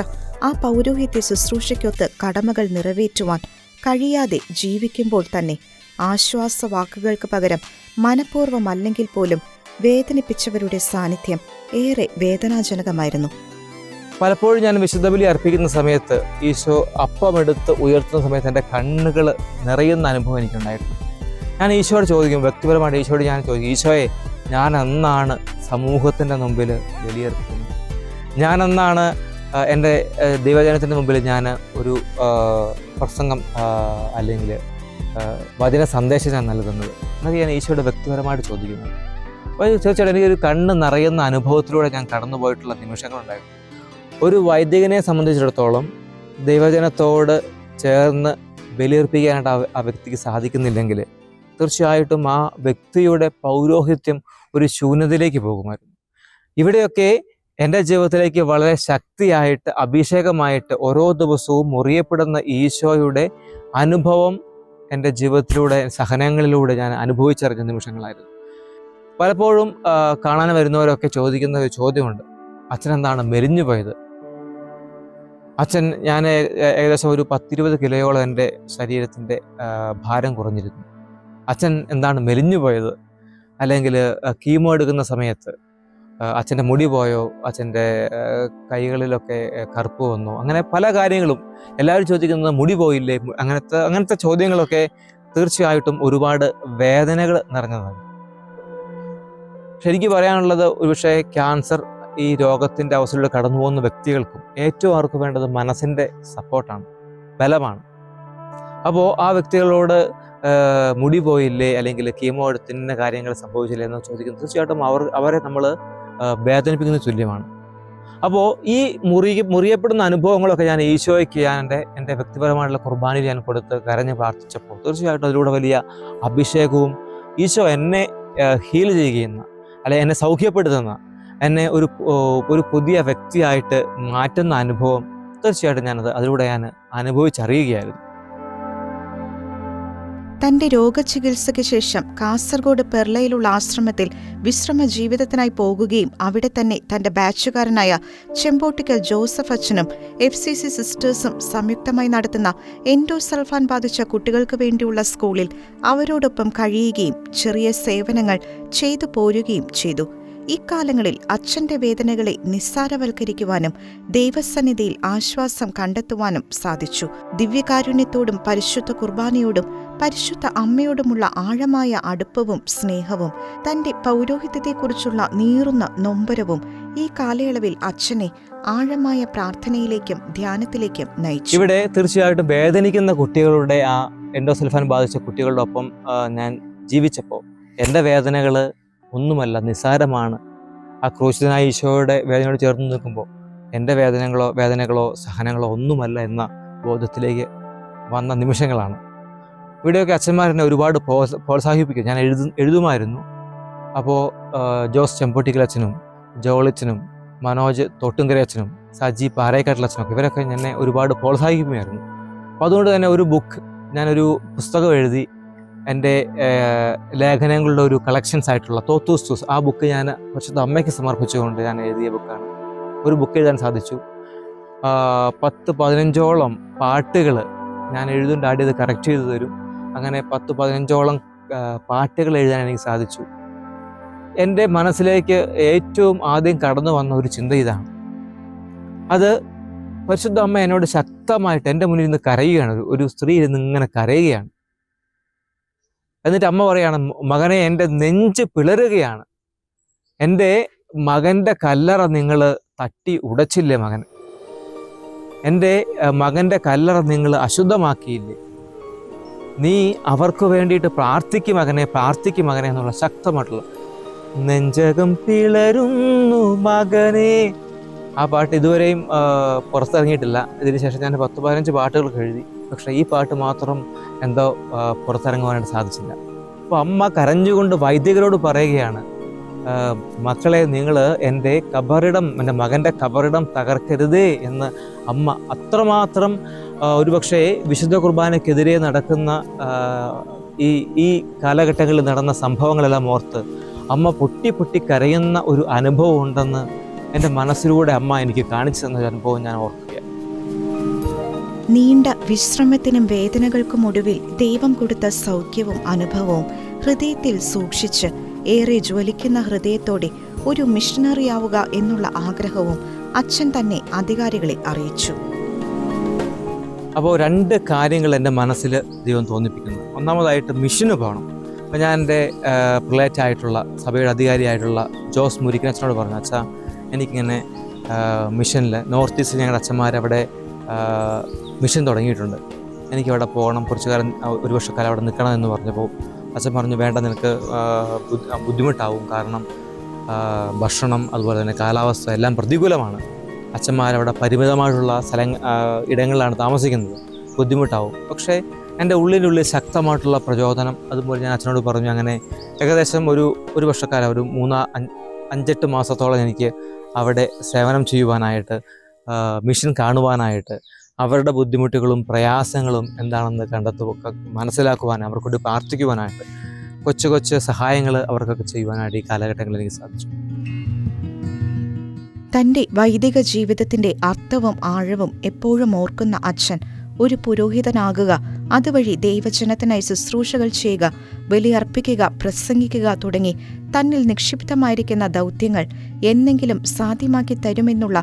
Speaker 1: ആ പൗരോഹിത്യ ശുശ്രൂഷയ്ക്കൊത്ത് കടമകൾ നിറവേറ്റുവാൻ കഴിയാതെ ജീവിക്കുമ്പോൾ തന്നെ ആശ്വാസവാക്കുകൾക്ക് പകരം മനഃപൂർവ്വമല്ലെങ്കിൽ പോലും വേദനിപ്പിച്ചവരുടെ സാന്നിധ്യം ഏറെ വേദനാജനകമായിരുന്നു.
Speaker 3: പലപ്പോഴും ഞാൻ വിശുദ്ധ ബലി അർപ്പിക്കുന്ന സമയത്ത് ഈശോ അപ്പമെടുത്ത് ഉയർത്തുന്ന സമയത്ത് എൻ്റെ കണ്ണുകൾ നിറയുന്ന അനുഭവം എനിക്കുണ്ടായിരുന്നു. ഞാൻ ഈശോയോട് ചോദിക്കും, വ്യക്തിപരമായിട്ട് ഈശോയോട് ഞാൻ ചോദിക്കും, ഈശോയെ, ഞാൻ എന്നാണ് സമൂഹത്തിൻ്റെ മുമ്പിൽ ബലിയർപ്പിക്കുന്നത്? ഞാൻ എന്നാണ് എൻ്റെ ദൈവജനത്തിൻ്റെ മുമ്പിൽ ഞാൻ ഒരു പ്രസംഗം അല്ലെങ്കിൽ വചന സന്ദേശം ഞാൻ നൽകുന്നത്? എന്നൊക്കെ ഞാൻ ഈശോയുടെ വ്യക്തിപരമായിട്ട് ചോദിക്കുന്നത്. അപ്പോൾ തീർച്ചയായിട്ടും എനിക്കൊരു കണ്ണ് നിറയുന്ന അനുഭവത്തിലൂടെ ഞാൻ കടന്നു പോയിട്ടുള്ള നിമിഷങ്ങളുണ്ടായിരുന്നു. ഒരു വൈദികനെ സംബന്ധിച്ചിടത്തോളം ദൈവജനത്തോട് ചേർന്ന് ബലിയർപ്പിക്കാനായിട്ട് ആ വ്യക്തിക്ക് സാധിക്കുന്നില്ലെങ്കിൽ തീർച്ചയായിട്ടും ആ വ്യക്തിയുടെ പൗരോഹിത്യം ഒരു ശൂന്യതയിലേക്ക് പോകുമായിരുന്നു. ഇവിടെയൊക്കെ എൻ്റെ ജീവിതത്തിലേക്ക് വളരെ ശക്തിയായിട്ട് അഭിഷേകമായിട്ട് ഓരോ ദിവസവും മുറിയപ്പെടുന്ന ഈശോയുടെ അനുഭവം എൻ്റെ ജീവിതത്തിലൂടെ സഹനങ്ങളിലൂടെ ഞാൻ അനുഭവിച്ചറിഞ്ഞ നിമിഷങ്ങളായിരുന്നു. പലപ്പോഴും കാണാൻ വരുന്നവരൊക്കെ ചോദിക്കുന്ന ഒരു ചോദ്യമുണ്ട്, അച്ഛനെന്താണ് മെലിഞ്ഞു പോയത്? ഞാൻ ഏകദേശം ഒരു 10-20 കിലോയോളം എൻ്റെ ശരീരത്തിൻ്റെ ഭാരം കുറഞ്ഞിരുന്നു. അച്ഛൻ എന്താണ് മെലിഞ്ഞു പോയത്? അല്ലെങ്കിൽ കീമോ എടുക്കുന്ന സമയത്ത് അച്ഛൻ്റെ മുടി പോയോ? അച്ഛൻ്റെ കൈകളിലൊക്കെ കറുപ്പ് വന്നോ? അങ്ങനെ പല കാര്യങ്ങളും എല്ലാവരും ചോദിക്കുന്നത് മുടി പോയില്ലേ? അങ്ങനത്തെ ചോദ്യങ്ങളൊക്കെ തീർച്ചയായിട്ടും ഒരുപാട് വേദനകൾ നിറഞ്ഞതാണ്. പക്ഷെ എനിക്ക് പറയാനുള്ളത്, ഒരുപക്ഷെ ക്യാൻസർ ഈ രോഗത്തിൻ്റെ അവസ്ഥയിലൂടെ കടന്നു പോകുന്ന വ്യക്തികൾക്കും ഏറ്റവും അവർക്ക് വേണ്ടത് മനസ്സിൻ്റെ സപ്പോർട്ടാണ്, ബലമാണ്. അപ്പോൾ ആ വ്യക്തികളോട് മുടി പോയില്ലേ അല്ലെങ്കിൽ കീമോ എടുത്തിൻ്റെ കാര്യങ്ങൾ സംഭവിച്ചില്ലേ എന്ന് ചോദിക്കുന്നത് തീർച്ചയായിട്ടും അവരെ നമ്മൾ വേദനിപ്പിക്കുന്നത് തുല്യമാണ്. അപ്പോൾ ഈ മുറിയപ്പെടുന്ന അനുഭവങ്ങളൊക്കെ ഞാൻ ഈശോയ്ക്ക് എൻ്റെ വ്യക്തിപരമായിട്ടുള്ള കുർബാനയിൽ ഞാൻ കൊടുത്ത് കരഞ്ഞ് പ്രാർത്ഥിച്ചപ്പോൾ തീർച്ചയായിട്ടും അതിലൂടെ വലിയ അഭിഷേകവും ഈശോ എന്നെ ഹീൽ ചെയ്യുന്ന അല്ലെങ്കിൽ എന്നെ സൗഖ്യപ്പെടുത്തുന്ന എന്നെ ഒരു പുതിയ വ്യക്തിയായിട്ട് മാറ്റുന്ന അനുഭവം തീർച്ചയായിട്ടും അതിലൂടെ ഞാൻ അനുഭവിച്ചറിയുകയായിരുന്നു.
Speaker 1: തന്റെ രോഗചികിത്സയ്ക്ക് ശേഷം കാസർഗോഡ് പെർളയിലുള്ള ആശ്രമത്തിൽ വിശ്രമ ജീവിതത്തിനായി പോകുകയും അവിടെ തന്നെ തന്റെ ബാച്ചുകാരനായ ചെമ്പോട്ടിക്കൽ ജോസഫ് അച്ഛനും FCC സിസ്റ്റേഴ്സും സംയുക്തമായി നടത്തുന്ന എൻഡോസൾഫാൻ ബാധിച്ച കുട്ടികൾക്ക് വേണ്ടിയുള്ള സ്കൂളിൽ അവരോടൊപ്പം കഴിയുകയും ചെറിയ സേവനങ്ങൾ ചെയ്തു പോരുകയും ചെയ്തു. ഇക്കാലങ്ങളിൽ അച്ഛന്റെ വേദനകളെ നിസ്സാരവൽക്കരിക്കുവാനും ദൈവസന്നിധിയിൽ ആശ്വാസം കണ്ടെത്തുവാനും സാധിച്ചു. ദിവ്യകാരുണ്യത്തോടും പരിശുദ്ധ കുർബാനയോടും പരിശുദ്ധ അമ്മയോടുമുള്ള ആഴമായ അടുപ്പവും സ്നേഹവും തന്റെ പൗരോഹിത്യത്തെക്കുറിച്ചുള്ള നീറുന്ന നൊമ്പരവും ഈ കാലയളവിൽ അച്ഛനെ ആഴമായ പ്രാർത്ഥനയിലേക്കും ധ്യാനത്തിലേക്കും നയിച്ചു.
Speaker 3: ഇവിടെ തീർച്ചയായിട്ടും വേദനിക്കുന്ന കുട്ടികളുടെ ആ എൻഡോസൾഫാൻ ബാധിച്ച കുട്ടികളുടെ ഒപ്പം ഞാൻ ജീവിച്ചപ്പോൾ എൻ്റെ വേദനകൾ ഒന്നുമല്ല, നിസ്സാരമാണ്. ആ ക്രൂശിതനായ ഈശോയുടെ വേദനയോട് ചേർന്ന് നിൽക്കുമ്പോൾ എൻ്റെ വേദനകളോ സഹനങ്ങളോ ഒന്നുമല്ല എന്ന ബോധത്തിലേക്ക് വന്ന നിമിഷങ്ങളാണ്. ഇവിടെയൊക്കെ അച്ഛന്മാരെന്നെ ഒരുപാട് പ്രോത്സാഹിപ്പിക്കും. ഞാൻ എഴുതുമായിരുന്നു. അപ്പോൾ ജോസ് ചെമ്പൊട്ടിക്കലച്ഛനും ജോളിച്ചനും മനോജ് തോട്ടുങ്കരയച്ഛനും സജി പാറേക്കാട്ടിലച്ഛനൊക്കെ ഇവരൊക്കെ എന്നെ ഒരുപാട് പ്രോത്സാഹിപ്പിക്കുമായിരുന്നു. അപ്പോൾ അതുകൊണ്ട് തന്നെ ഒരു ബുക്ക്, ഞാനൊരു പുസ്തകം എഴുതി, എൻ്റെ ലേഖനങ്ങളുടെ ഒരു കളക്ഷൻസ് ആയിട്ടുള്ള തോത്തൂസ് ആ ബുക്ക് ഞാൻ പരിശുദ്ധ അമ്മയ്ക്ക് സമർപ്പിച്ചുകൊണ്ട് ഞാൻ എഴുതിയ ബുക്കാണ്. ഒരു ബുക്ക് എഴുതാൻ സാധിച്ചു. 10-15ഓളം പാട്ടുകൾ ഞാൻ എഴുതും, ഡാഡി അത് കറക്റ്റ് ചെയ്ത് തരും. അങ്ങനെ 10-15ഓളം പാട്ടുകൾ എഴുതാൻ എനിക്ക് സാധിച്ചു. എൻ്റെ മനസ്സിലേക്ക് ഏറ്റവും ആദ്യം കടന്നു വന്ന ഒരു ചിന്ത ഇതാണ്. അത് പരിശുദ്ധ അമ്മ എന്നോട് ശക്തമായിട്ട് എൻ്റെ മുന്നിൽ നിന്ന് കരയുകയാണ്. ഒരു സ്ത്രീ ഇരുന്ന് ഇങ്ങനെ കരയുകയാണ്. എന്നിട്ട് അമ്മ പറയാണ്, മകനെ, എൻ്റെ നെഞ്ച് പിളരുകയാണ്. എൻ്റെ മകൻ്റെ കല്ലറ നിങ്ങൾ തട്ടി ഉടച്ചില്ലേ മകൻ? എൻ്റെ മകൻ്റെ കല്ലറ നിങ്ങൾ അശുദ്ധമാക്കിയില്ലേ? നീ അവർക്ക് വേണ്ടിയിട്ട് പ്രാർത്ഥിക്കും മകനെ എന്നുള്ള ശക്തമായിട്ടുള്ള നെഞ്ചകം പിളരുന്നു മകനെ. ആ പാട്ട് ഇതുവരെയും പുറത്തിറങ്ങിയിട്ടില്ല. ഇതിനുശേഷം ഞാൻ 10-15 പാട്ടുകൾ എഴുതി. പക്ഷേ ഈ പാട്ട് മാത്രം എന്തോ പുറത്തിറങ്ങുവാനായിട്ട് സാധിച്ചില്ല. അപ്പോൾ അമ്മ കരഞ്ഞുകൊണ്ട് വൈദികരോട് പറയുകയാണ്, മക്കളെ, നിങ്ങൾ എൻ്റെ മകൻ്റെ കബറിടം തകർക്കരുതേ എന്ന് അമ്മ അത്രമാത്രം ഒരുപക്ഷെ വിശുദ്ധ കുർബാനയ്ക്കെതിരെ നടക്കുന്ന ഈ കാലഘട്ടങ്ങളിൽ നടന്ന സംഭവങ്ങളെല്ലാം ഓർത്ത് അമ്മ പൊട്ടി കരയുന്ന ഒരു അനുഭവം ഉണ്ടെന്ന് എൻ്റെ മനസ്സിലൂടെ അമ്മ എനിക്ക് കാണിച്ചു തന്ന ഒരു അനുഭവം ഞാൻ ഓർക്കുകയാണ്.
Speaker 1: നീണ്ട വിശ്രമത്തിനും വേദനകൾക്കും ഒടുവിൽ ദൈവം കൊടുത്ത സൗഖ്യവും അനുഭവവും ഹൃദയത്തിൽ സൂക്ഷിച്ച് ഏറെ ജ്വലിക്കുന്ന ഹൃദയത്തോടെ ഒരു മിഷണറിയാവുക എന്നുള്ള ആഗ്രഹവും അച്ഛൻ തന്നെ അധികാരികളെ അറിയിച്ചു.
Speaker 3: അപ്പോൾ 2 കാര്യങ്ങൾ എൻ്റെ മനസ്സിൽ ദൈവം തോന്നിപ്പിക്കുന്നു. ഒന്നാമതായിട്ട് മിഷന് പോകണം. അപ്പോൾ ഞാൻ എൻ്റെ പ്രിലേറ്റ് ആയിട്ടുള്ള സഭയുടെ അധികാരിയായിട്ടുള്ള ജോസ് മുരിക്കനച്ഛനോട് പറഞ്ഞു, അച്ഛാ, എനിക്കിങ്ങനെ മിഷനിൽ നോർത്ത് ഈസ്റ്റ് ഞങ്ങളുടെ അച്ഛന്മാരവിടെ മിഷൻ തുടങ്ങിയിട്ടുണ്ട്, എനിക്കവിടെ പോകണം, കുറച്ച് കാലം, ഒരു വർഷക്കാലം അവിടെ നിൽക്കണം എന്ന് പറഞ്ഞപ്പോൾ അച്ഛൻ പറഞ്ഞു, വേണ്ട, നിനക്ക് ബുദ്ധിമുട്ടാവും. കാരണം ഭക്ഷണം, അതുപോലെ തന്നെ കാലാവസ്ഥ എല്ലാം പ്രതികൂലമാണ്. അച്ഛന്മാരവിടെ പരിമിതമായിട്ടുള്ള ഇടങ്ങളിലാണ് താമസിക്കുന്നത്, ബുദ്ധിമുട്ടാവും. പക്ഷേ എൻ്റെ ഉള്ളിനുള്ളിൽ ശക്തമായിട്ടുള്ള പ്രചോദനം, അതുപോലെ ഞാൻ അച്ഛനോട് പറഞ്ഞു. അങ്ങനെ ഏകദേശം ഒരു വർഷക്കാലം, ഒരു 5-8 മാസത്തോളം എനിക്ക് അവിടെ സേവനം ചെയ്യുവാനായിട്ട്, മിഷൻ കാണുവാനായിട്ട്, അവരുടെ ബുദ്ധിമുട്ടുകളും പ്രയാസങ്ങളും എന്താണെന്ന് മനസ്സിലാക്കുവാൻ, അവർക്കൊരു പ്രാർത്ഥിക്കുവാനായിട്ട്, കൊച്ചു സഹായങ്ങൾ അവർക്കൊക്കെ ചെയ്യുവാനായിട്ട് ഈ കാലഘട്ടങ്ങളിൽ എനിക്ക് സാധിച്ചു.
Speaker 1: തൻ്റെ വൈദിക ജീവിതത്തിൻ്റെ അർത്ഥവും ആഴവും എപ്പോഴും ഓർക്കുന്ന അച്ഛൻ ഒരു പുരോഹിതനാകുക, അതുവഴി ദൈവജനത്തിനായി ശുശ്രൂഷകൾ ചെയ്യുക, ബലിയർപ്പിക്കുക, പ്രസംഗിക്കുക തുടങ്ങി തന്നിൽ നിക്ഷിപ്തമായിരിക്കുന്ന ദൗത്യങ്ങൾ എന്നെങ്കിലും സാധ്യമാക്കി തരുമെന്നുള്ള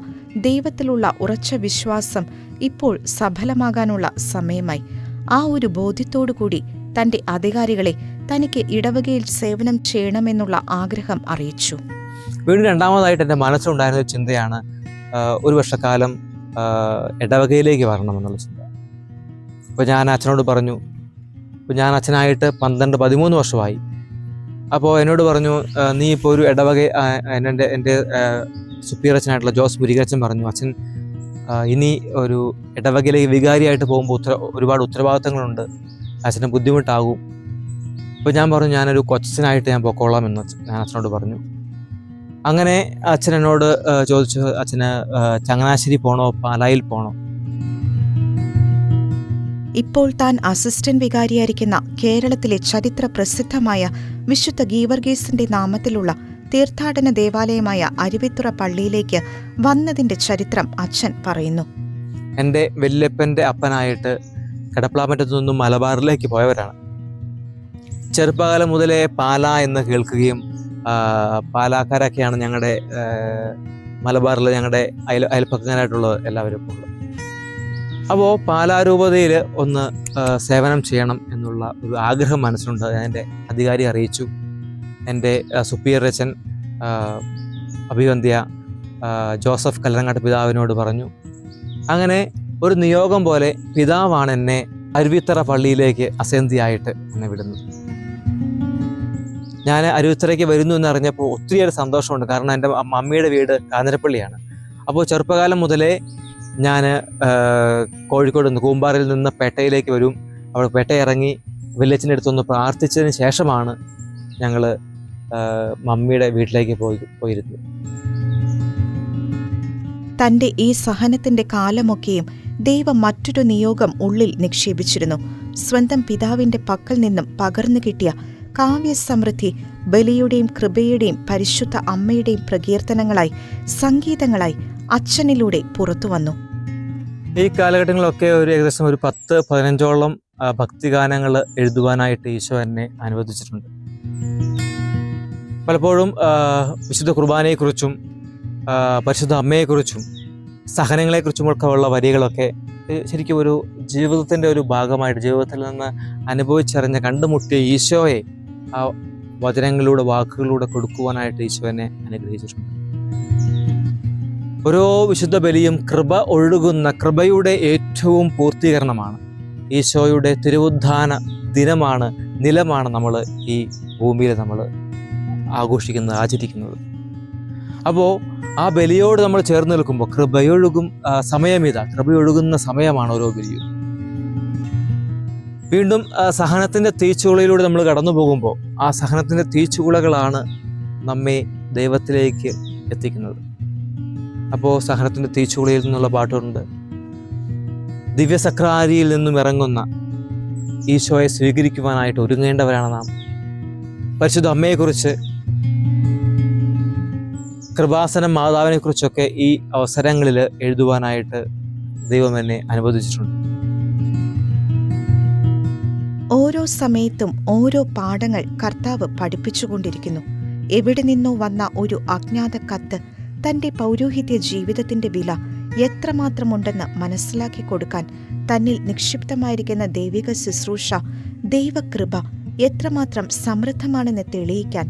Speaker 1: ദൈവത്തിലുള്ള ഉറച്ച വിശ്വാസം ഇപ്പോൾ സഫലമാകാനുള്ള സമയമായി. ആ ഒരു ബോധ്യത്തോടുകൂടി തൻ്റെ അധികാരികളെ തനിക്ക് ഇടവകയിൽ സേവനം ചെയ്യണമെന്നുള്ള ആഗ്രഹം അറിയിച്ചു.
Speaker 3: വീണ്ടും രണ്ടാമതായിട്ട് എൻ്റെ മനസ്സിലുണ്ടായിരുന്ന ഒരു ചിന്തയാണ്, ഒരു വർഷക്കാലം ഇടവകയിലേക്ക് വരണമെന്നുള്ള ചിന്ത. അപ്പോൾ ഞാൻ അച്ഛനോട് പറഞ്ഞു. അപ്പോൾ ഞാൻ അച്ഛനായിട്ട് 12-13 വർഷമായി. അപ്പോൾ എന്നോട് പറഞ്ഞു, നീ ഇപ്പോൾ ഒരു എൻ്റെ സുപ്പീരിയർ അച്ഛനായിട്ടുള്ള ജോസ് മുരികച്ചൻ പറഞ്ഞു, അച്ഛൻ ഇനി ഒരു ഇടവകയിലേക്ക് വികാരിയായിട്ട് പോകുമ്പോൾ ഒരുപാട് ഉത്തരവാദിത്തങ്ങളുണ്ട്, അച്ഛന് ബുദ്ധിമുട്ടാകും. അപ്പോൾ ഞാൻ പറഞ്ഞു, ഞാനൊരു കൊച്ചനായിട്ട് ഞാൻ പൊക്കോളാം എന്ന് ഞാൻ അച്ഛനോട് പറഞ്ഞു. അങ്ങനെ അച്ഛൻ എന്നോട് ചോദിച്ചു, അച്ഛന് ചങ്ങനാശ്ശേരി പോകണോ പാലായിൽ പോകണോ?
Speaker 1: ഇപ്പോൾ താൻ അസിസ്റ്റന്റ് വികാരിയായിരിക്കുന്ന കേരളത്തിലെ ചരിത്ര പ്രസിദ്ധമായ വിശുദ്ധ ഗീവർഗീസിന്റെ നാമത്തിലുള്ള തീർത്ഥാടന ദേവാലയമായ അരുവിത്തുറ പള്ളിയിലേക്ക് വന്നതിന്റെ ചരിത്രം അച്ഛൻ പറയുന്നു.
Speaker 3: എൻ്റെ വല്യപ്പൻ്റെ അപ്പനായിട്ട് കടപ്ലാമറ്റത്തു നിന്നും മലബാറിലേക്ക് പോയവരാണ്. ചെറുപ്പകാലം മുതലേ പാല എന്ന് കേൾക്കുകയും പാലാക്കാരൊക്കെയാണ് ഞങ്ങളുടെ മലബാറിൽ ഞങ്ങളുടെ അയൽപ്പക്കനായിട്ടുള്ളത് എല്ലാവരും ഉള്ളത്. അപ്പോൾ പാലാരൂപതയിൽ ഒന്ന് സേവനം ചെയ്യണം എന്നുള്ള ഒരു ആഗ്രഹം മനസ്സിലുണ്ട്. ഞാൻ എൻ്റെ അധികാരി അറിയിച്ചു. എൻ്റെ സുപ്പീരിയർ അച്ഛൻ അഭിവന്ധ്യ ജോസഫ് കല്ലറങ്ങാട്ട് പിതാവിനോട് പറഞ്ഞു. അങ്ങനെ ഒരു നിയോഗം പോലെ പിതാവാണ് എന്നെ അരുവിത്തറ പള്ളിയിലേക്ക് അസേന്തിയായിട്ട് എന്നെ വിടുന്നത്. ഞാൻ അരുവിത്തറയ്ക്ക് വരുന്നു എന്നറിഞ്ഞപ്പോൾ ഒത്തിരിയേറെ സന്തോഷമുണ്ട്. കാരണം എൻ്റെ മമ്മിയുടെ വീട് കാഞ്ഞിരപ്പള്ളിയാണ്. അപ്പോൾ ചെറുപ്പകാലം മുതലേ ഞാൻ കോഴിക്കോട് നിന്ന് കൂമ്പാറയിൽ നിന്ന് പേട്ടയിലേക്ക് വരും. അവിടെ പേട്ട ഇറങ്ങി വില്ലേജിൻ്റെ അടുത്തൊന്ന് പ്രാർത്ഥിച്ചതിന് ശേഷമാണ് ഞങ്ങൾ മമ്മിയുടെ വീട്ടിലേക്ക് പോയിരുന്നത്.
Speaker 1: തൻ്റെ ഈ സഹനത്തിൻ്റെ കാലമൊക്കെയും ദൈവം മറ്റൊരു നിയോഗം ഉള്ളിൽ നിക്ഷേപിച്ചിരുന്നു. സ്വന്തം പിതാവിൻ്റെ പക്കൽ നിന്നും പകർന്നു കിട്ടിയ കാവ്യസമൃദ്ധി ബലിയുടെയും കൃപയുടെയും പരിശുദ്ധ അമ്മയുടെയും പ്രകീർത്തനങ്ങളായി, സംഗീതങ്ങളായി അച്ഛനിലൂടെ പുറത്തു വന്നു.
Speaker 3: ഈ കാലഘട്ടങ്ങളിലൊക്കെ ഏകദേശം ഒരു 10-15ഓളം ഭക്തിഗാനങ്ങൾ എഴുതുവാനായിട്ട് ഈശോ എന്നെ അനുവദിച്ചിട്ടുണ്ട്. പലപ്പോഴും വിശുദ്ധ കുർബാനയെക്കുറിച്ചും പരിശുദ്ധ അമ്മയെക്കുറിച്ചും സഹനങ്ങളെക്കുറിച്ചുമൊക്കെ ഉള്ള വരികളൊക്കെ ശരിക്കും ഒരു ജീവിതത്തിൻ്റെ ഒരു ഭാഗമായിട്ട്, ജീവിതത്തിൽ നിന്ന് അനുഭവിച്ചറിഞ്ഞ കണ്ടുമുട്ടിയ ഈശോയെ ആ വചനങ്ങളിലൂടെ, വാക്കുകളിലൂടെ കൊടുക്കുവാനായിട്ട് ഈശോ എന്നെ അനുഗ്രഹിച്ചിട്ടുണ്ട്. ഓരോ വിശുദ്ധ ബലിയും കൃപ ഒഴുകുന്ന, കൃപയുടെ ഏറ്റവും പൂർത്തീകരണമാണ്. ഈശോയുടെ തിരുവുദ്ധാന ദിനമാണ്, നിലമാണ് നമ്മൾ ഈ ഭൂമിയിൽ നമ്മൾ ആഘോഷിക്കുന്നത്, ആചരിക്കുന്നത്. അപ്പോൾ ആ ബലിയോട് നമ്മൾ ചേർന്ന് നിൽക്കുമ്പോൾ കൃപയൊഴുകും സമയമിതാ, കൃപയൊഴുകുന്ന സമയമാണ് ഓരോ ബലിയും. വീണ്ടും സഹനത്തിൻ്റെ തീച്ചുളയിലൂടെ നമ്മൾ കടന്നു പോകുമ്പോൾ ആ സഹനത്തിൻ്റെ തീച്ചുളകളാണ് നമ്മെ ദൈവത്തിലേക്ക് എത്തിക്കുന്നത്. അപ്പോൾ സഹനത്തിൻ്റെ തീച്ചുളയിൽ നിന്നുള്ള പാട്ടുണ്ട്. ദിവ്യസക്രാരിയിൽ നിന്നും ഇറങ്ങുന്ന ഈശോയെ സ്വീകരിക്കുവാനായിട്ട് ഒരുങ്ങേണ്ടവരാണ് നാം. പരിശുദ്ധ അമ്മയെക്കുറിച്ച്, കൃപാസനം മാതാവിനെ കുറിച്ചൊക്കെ ഈ അവസരങ്ങളിൽ എഴുതുവാനായിട്ട് ദൈവം എന്നെ അനുവദിച്ചിട്ടുണ്ട്.
Speaker 1: ഓരോ സമയത്തും ഓരോ പാഠങ്ങൾ കർത്താവ് പഠിപ്പിച്ചുകൊണ്ടിരിക്കുന്നു. എവിടെ നിന്നോ വന്ന ഒരു അജ്ഞാത കത്ത് തൻ്റെ പൗരോഹിത്യ ജീവിതത്തിൻ്റെ വില എത്രമാത്രമുണ്ടെന്ന് മനസ്സിലാക്കി കൊടുക്കാൻ തന്നിൽ നിക്ഷിപ്തമായിരിക്കുന്ന ദൈവിക ശുശ്രൂഷ, ദൈവകൃപ എത്രമാത്രം സമൃദ്ധമാണെന്ന് തെളിയിക്കാൻ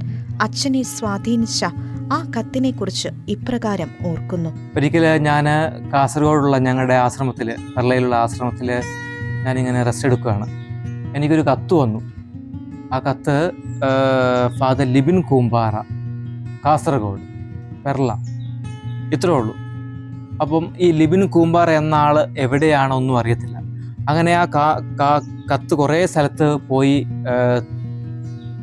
Speaker 1: അച്ഛനെ സ്വാധീനിച്ച ആ കത്തിനെക്കുറിച്ച് ഇപ്രകാരം ഓർക്കുന്നു.
Speaker 3: ഒരിക്കൽ ഞാൻ കാസർഗോഡുള്ള ഞങ്ങളുടെ ആശ്രമത്തിൽ, പെർളയിലുള്ള ആശ്രമത്തിൽ ഞാനിങ്ങനെ റെസ്റ്റ് എടുക്കുകയാണ്. എനിക്കൊരു കത്ത് വന്നു. ആ കത്ത് ഫാദർ ലിബിൻ കൂമ്പാറ, കാസർഗോഡ്, പെർള, ഇത്രേ ഉള്ളൂ. അപ്പം ഈ ലിബിൻ കൂമ്പാറ എന്ന ആൾ എവിടെയാണോ ഒന്നും അറിയത്തില്ല. അങ്ങനെ ആ കത്ത് കുറേ സ്ഥലത്ത് പോയി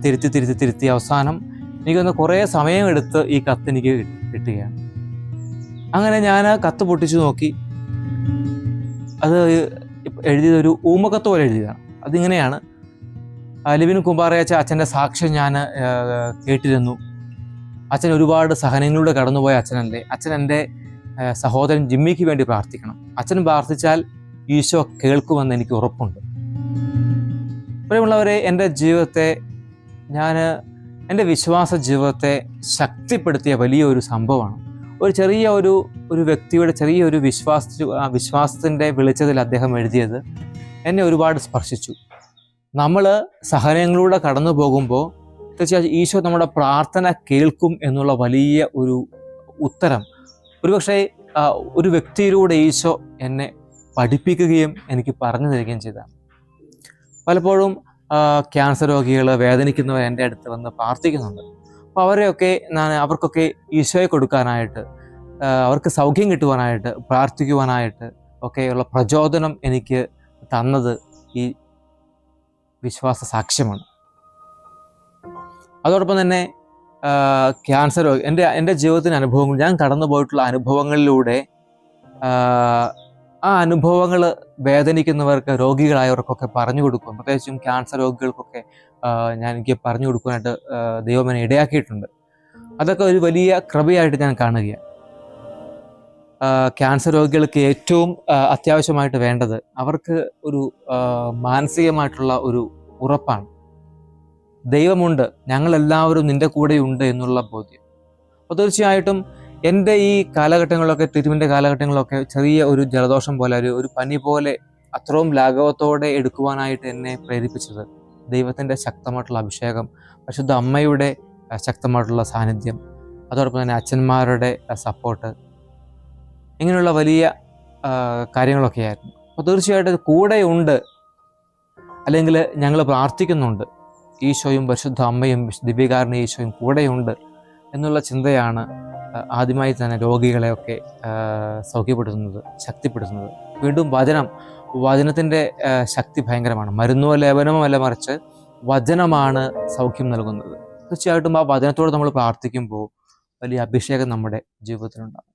Speaker 3: തിരുത്തി അവസാനം എനിക്കൊന്ന് കുറേ സമയമെടുത്ത് ഈ കത്ത് എനിക്ക് കിട്ടുകയാണ്. അങ്ങനെ ഞാൻ കത്ത് പൊട്ടിച്ചു നോക്കി. അത് എഴുതിയതൊരു ഊമക്കത്ത് പോലെ എഴുതിയതാണ്. അതിങ്ങനെയാണ്: ലിബിൻ കൂമ്പാറയച്ച അച്ഛൻ്റെ സാക്ഷ്യം ഞാൻ കേട്ടിരുന്നു. അച്ഛൻ ഒരുപാട് സഹനങ്ങളിലൂടെ കടന്നുപോയ അച്ഛനല്ലേ. അച്ഛൻ എൻ്റെ സഹോദരൻ ജിമ്മിക്ക് വേണ്ടി പ്രാർത്ഥിക്കണം. അച്ഛൻ പ്രാർത്ഥിച്ചാൽ ഈശോ കേൾക്കുമെന്ന് എനിക്ക് ഉറപ്പുണ്ട്. പ്രിയമുള്ളവരെ, എൻ്റെ ജീവിതത്തെ, എൻ്റെ വിശ്വാസ ജീവിതത്തെ ശക്തിപ്പെടുത്തിയ വലിയൊരു സംഭവമാണ്. ഒരു ചെറിയ ഒരു വ്യക്തിയുടെ ചെറിയൊരു വിശ്വാസത്തിൻ്റെ വെളിച്ചത്തിൽ അദ്ദേഹം എഴുതിയത് എന്നെ ഒരുപാട് സ്പർശിച്ചു. നമ്മൾ സഹനങ്ങളിലൂടെ കടന്നു പോകുമ്പോൾ തീർച്ചയായും ഈശോ നമ്മുടെ പ്രാർത്ഥന കേൾക്കും എന്നുള്ള വലിയ ഒരു ഉത്തരം ഒരുപക്ഷെ ഒരു വ്യക്തിയിലൂടെ ഈശോ എന്നെ പഠിപ്പിക്കുകയും എനിക്ക് പറഞ്ഞു തരികയും ചെയ്തതാണ്. പലപ്പോഴും ക്യാൻസർ രോഗികൾ, വേദനിക്കുന്നവർ എൻ്റെ അടുത്ത് വന്ന് പ്രാർത്ഥിക്കുന്നുണ്ട്. അപ്പോൾ അവർക്കൊക്കെ ഈശോയെ കൊടുക്കാനായിട്ട്, അവർക്ക് സൗഖ്യം കിട്ടുവാനായിട്ട്, പ്രാർത്ഥിക്കുവാനായിട്ട് ഒക്കെയുള്ള പ്രചോദനം എനിക്ക് തന്നത് ഈ വിശ്വാസ സാക്ഷ്യമാണ്. അതോടൊപ്പം തന്നെ ക്യാൻസർ രോഗി, എൻ്റെ ജീവിതത്തിൻ്റെ അനുഭവങ്ങൾ, ഞാൻ കടന്നു പോയിട്ടുള്ള അനുഭവങ്ങളിലൂടെ ആ അനുഭവങ്ങൾ വേദനിക്കുന്നവർക്ക്, രോഗികളായവർക്കൊക്കെ പറഞ്ഞു കൊടുക്കും. പ്രത്യേകിച്ചും ക്യാൻസർ രോഗികൾക്കൊക്കെ എനിക്ക് പറഞ്ഞു കൊടുക്കാനായിട്ട് ദൈവം എന്നെ ഇടയാക്കിയിട്ടുണ്ട്. അതൊക്കെ ഒരു വലിയ കൃപയായിട്ട് ഞാൻ കാണുകയാണ്. ക്യാൻസർ രോഗികൾക്ക് ഏറ്റവും അത്യാവശ്യമായിട്ട് വേണ്ടത് അവർക്ക് ഒരു മാനസികമായിട്ടുള്ള ഒരു ഉറപ്പാണ്. ദൈവമുണ്ട്, ഞങ്ങളെല്ലാവരും നിൻ്റെ കൂടെയുണ്ട് എന്നുള്ള ബോധ്യം. അപ്പോൾ തീർച്ചയായിട്ടും എൻ്റെ ഈ കാലഘട്ടങ്ങളിലൊക്കെ, തിരുവിൻ്റെ കാലഘട്ടങ്ങളിലൊക്കെ ചെറിയ ഒരു ജലദോഷം പോലെ, ഒരു പനി പോലെ അത്രയും ലാഘവത്തോടെ എടുക്കുവാനായിട്ട് എന്നെ പ്രേരിപ്പിച്ചത് ദൈവത്തിൻ്റെ ശക്തമായിട്ടുള്ള അഭിഷേകം, പരിശുദ്ധ അമ്മയുടെ ശക്തമായിട്ടുള്ള സാന്നിധ്യം, അതോടൊപ്പം തന്നെ അച്ഛന്മാരുടെ സപ്പോർട്ട്, ഇങ്ങനെയുള്ള വലിയ കാര്യങ്ങളൊക്കെ ആയിരുന്നു. അപ്പോൾ തീർച്ചയായിട്ടും കൂടെയുണ്ട്, അല്ലെങ്കിൽ ഞങ്ങൾ പ്രാർത്ഥിക്കുന്നുണ്ട്, ഈശോയും പരിശുദ്ധ അമ്മയും ദിവ്യകാരുണ്യ ഈശോയും കൂടെയുണ്ട് എന്നുള്ള ചിന്തയാണ് ആദ്യമായി തന്നെ രോഗികളെയൊക്കെ സൗഖ്യപ്പെടുത്തുന്നത്, ശക്തിപ്പെടുത്തുന്നത്. വീണ്ടും വചനത്തിൻ്റെ ശക്തി ഭയങ്കരമാണ്. മരുന്നോ ലേപനമോ അല്ല, മറിച്ച് വചനമാണ് സൗഖ്യം നൽകുന്നത്. തീർച്ചയായിട്ടും ആ വചനത്തോട് നമ്മൾ പ്രാർത്ഥിക്കുമ്പോൾ വലിയ അഭിഷേകം നമ്മുടെ ജീവിതത്തിലുണ്ടാകും.